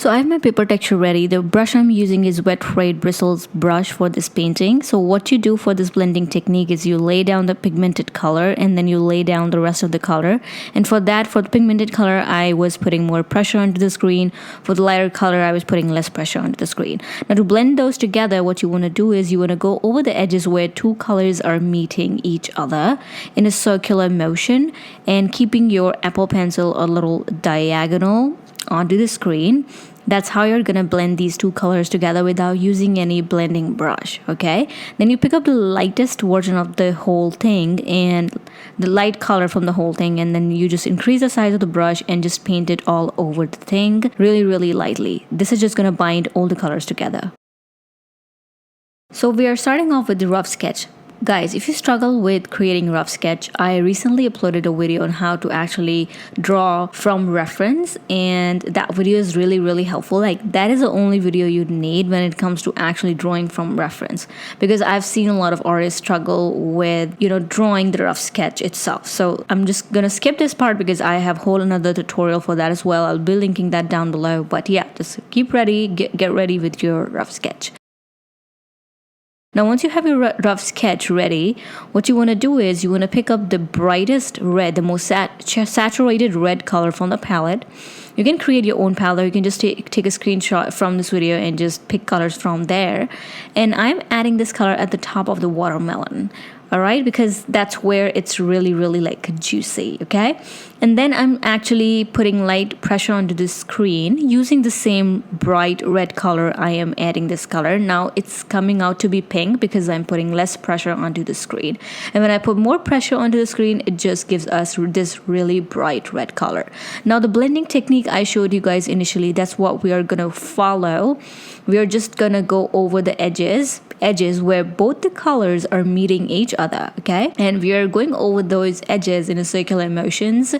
So I have my paper texture ready. The brush I'm using is Wet Frayed Bristles brush for this painting. So what you do for this blending technique is you lay down the pigmented color and then you lay down the rest of the color. And for the pigmented color, I was putting more pressure onto the screen. For the lighter color, I was putting less pressure onto the screen. Now to blend those together, what you want to do is you want to go over the edges where two colors are meeting each other in a circular motion and keeping your Apple Pencil a little diagonal onto the screen. That's how you're gonna blend these two colors together without using any blending brush. Okay, then you pick up the lightest version of the whole thing and the light color from the whole thing, and then you just increase the size of the brush and just paint it all over the thing really lightly. This is just gonna bind all the colors together. So we are starting off with the rough sketch. Guys, if you struggle with creating rough sketch, I recently uploaded a video on how to actually draw from reference, and that video is really helpful. Like, that is the only video you'd need when it comes to actually drawing from reference, because I've seen a lot of artists struggle with, drawing the rough sketch itself. So I'm just gonna skip this part because I have whole another tutorial for that as well. I'll be linking that down below. But yeah, just keep ready, get ready with your rough sketch. Now, once you have your rough sketch ready, what you want to do is you want to pick up the brightest red, the most saturated red color from the palette. You can create your own palette. You can just take a screenshot from this video and just pick colors from there. And I'm adding this color at the top of the watermelon. All right, because that's where it's really like juicy. Okay, and then I'm actually putting light pressure onto the screen using the same bright red color. I am adding this color. Now it's coming out to be pink because I'm putting less pressure onto the screen, and when I put more pressure onto the screen, it just gives us this really bright red color. Now the blending technique I showed you guys initially, that's what we are gonna follow. We are just gonna go over the edges where both the colors are meeting each other, okay? And we are going over those edges in a circular motions,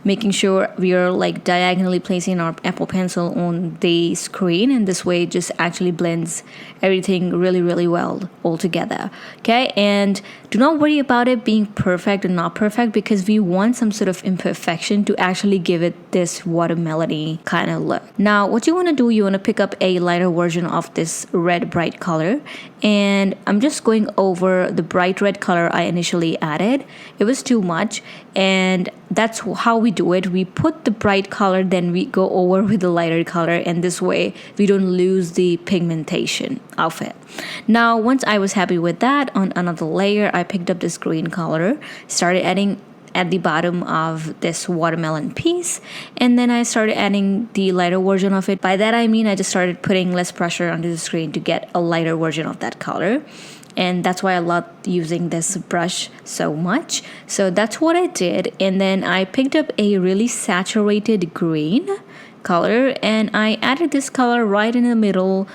making sure we are like diagonally placing our Apple Pencil on the screen, and this way it just actually blends everything really well all together, okay? And do not worry about it being perfect or not perfect, because we want some sort of imperfection to actually give it this watermelon-y kind of look. Now what you want to do, you want to pick up a lighter version of this red bright color, and I'm just going over the bright red color I initially added. It was too much, and that's how we do it. We put the bright color, then we go over with the lighter color, and this way we don't lose the pigmentation of it. Now once I was happy with that, on another layer I picked up this green color, started adding at the bottom of this watermelon piece, and then I started adding the lighter version of it. By that I mean I just started putting less pressure onto the screen to get a lighter version of that color, and that's why I love using this brush so much. So that's what I did, and then I picked up a really saturated green color and I added this color right in the middle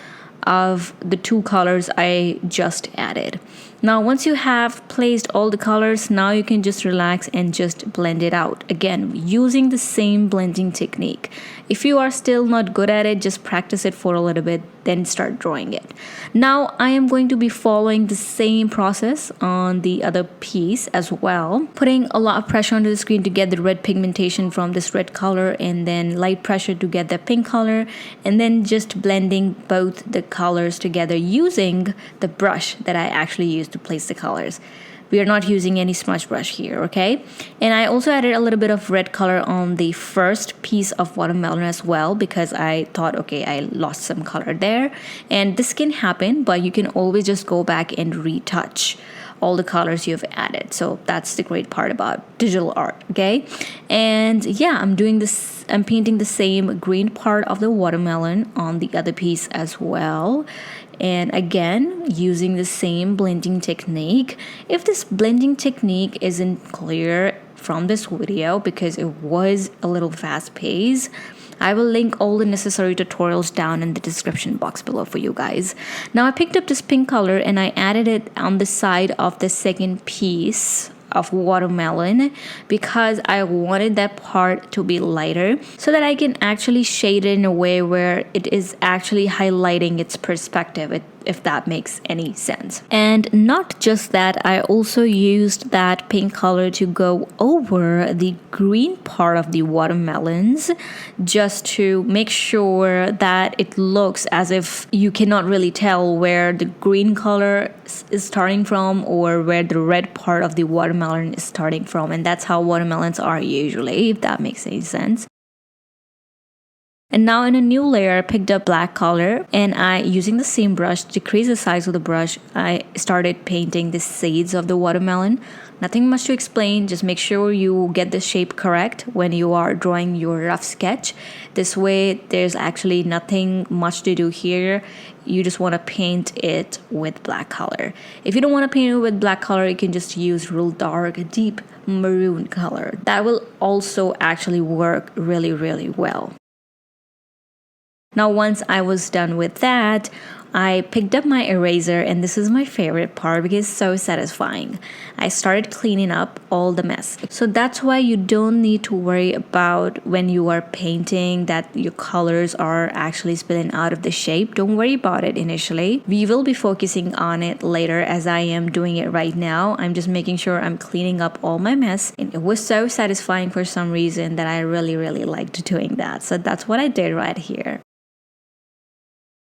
of the two colors I just added. Now once you have placed all the colors, now you can just relax and just blend it out. Again, using the same blending technique. If you are still not good at it, just practice it for a little bit, then start drawing it. Now I am going to be following the same process on the other piece as well, putting a lot of pressure onto the screen to get the red pigmentation from this red color, and then light pressure to get the pink color, and then just blending both the colors together using the brush that I actually used to place the colors. We are not using any smudge brush here, okay? And I also added a little bit of red color on the first piece of watermelon as well, because I thought, okay, I lost some color there. And this can happen, but you can always just go back and retouch all the colors you've added. So that's the great part about digital art, okay? And yeah, I'm painting the same green part of the watermelon on the other piece as well. And again, using the same blending technique. If this blending technique isn't clear from this video because it was a little fast paced, I will link all the necessary tutorials down in the description box below for you guys. Now I picked up this pink color and I added it on the side of the second piece of watermelon because I wanted that part to be lighter so that I can actually shade it in a way where it is actually highlighting its perspective. if that makes any sense. And not just that, I also used that pink color to go over the green part of the watermelons, just to make sure that it looks as if you cannot really tell where the green color is starting from or where the red part of the watermelon is starting from. And that's how watermelons are usually, if that makes any sense. And now in a new layer, I picked up black color, and I, using the same brush, to decrease the size of the brush, I started painting the seeds of the watermelon. Nothing much to explain, just make sure you get the shape correct when you are drawing your rough sketch. This way, there's actually nothing much to do here. You just want to paint it with black color. If you don't want to paint it with black color, you can just use real dark, deep maroon color. That will also actually work really, really well. Now, once I was done with that, I picked up my eraser, and this is my favorite part because it's so satisfying. I started cleaning up all the mess. So that's why you don't need to worry about when you are painting that your colors are actually spilling out of the shape. Don't worry about it initially. We will be focusing on it later, as I am doing it right now. I'm just making sure I'm cleaning up all my mess. And it was so satisfying for some reason that I really, really liked doing that. So that's what I did right here.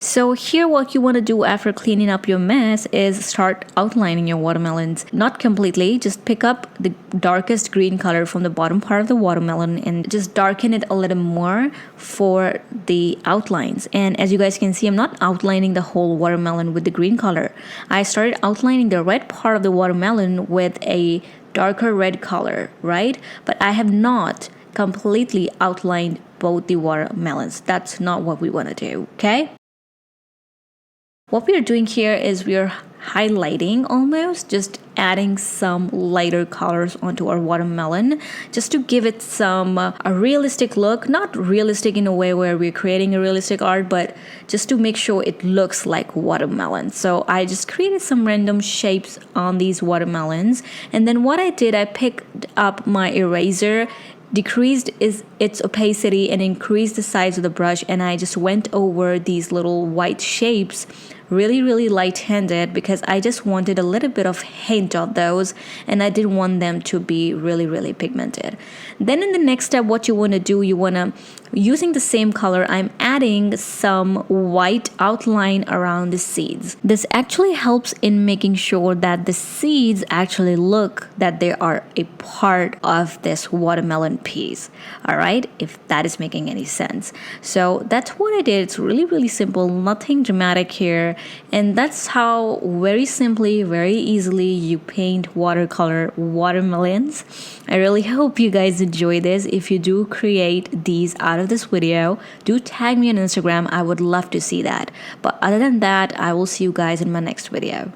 So here, what you want to do after cleaning up your mess is start outlining your watermelons. Not completely, just pick up the darkest green color from the bottom part of the watermelon and just darken it a little more for the outlines. And as you guys can see, I'm not outlining the whole watermelon with the green color. I started outlining the red part of the watermelon with a darker red color, right? But I have not completely outlined both the watermelons. That's not what we want to do, okay? What we are doing here is we are highlighting, almost just adding some lighter colors onto our watermelon, just to give it some a realistic look. Not realistic in a way where we're creating a realistic art, but just to make sure it looks like watermelon. So I just created some random shapes on these watermelons, and then what I did, I picked up my eraser, decreased its opacity and increased the size of the brush, and I just went over these little white shapes really light-handed because I just wanted a little bit of hint of those, and I didn't want them to be really pigmented. Then in the next step, what you want to do, you want to, using the same color, I'm adding some white outline around the seeds. This actually helps in making sure that the seeds actually look that they are a part of this watermelon piece. All right, if that is making any sense. So that's what I did. It's really simple, nothing dramatic here. And that's how very simply, very easily you paint watercolor watermelons. I really hope you guys enjoy this. If you do create these out of this video, do tag me on Instagram. I would love to see that. But other than that, I will see you guys in my next video.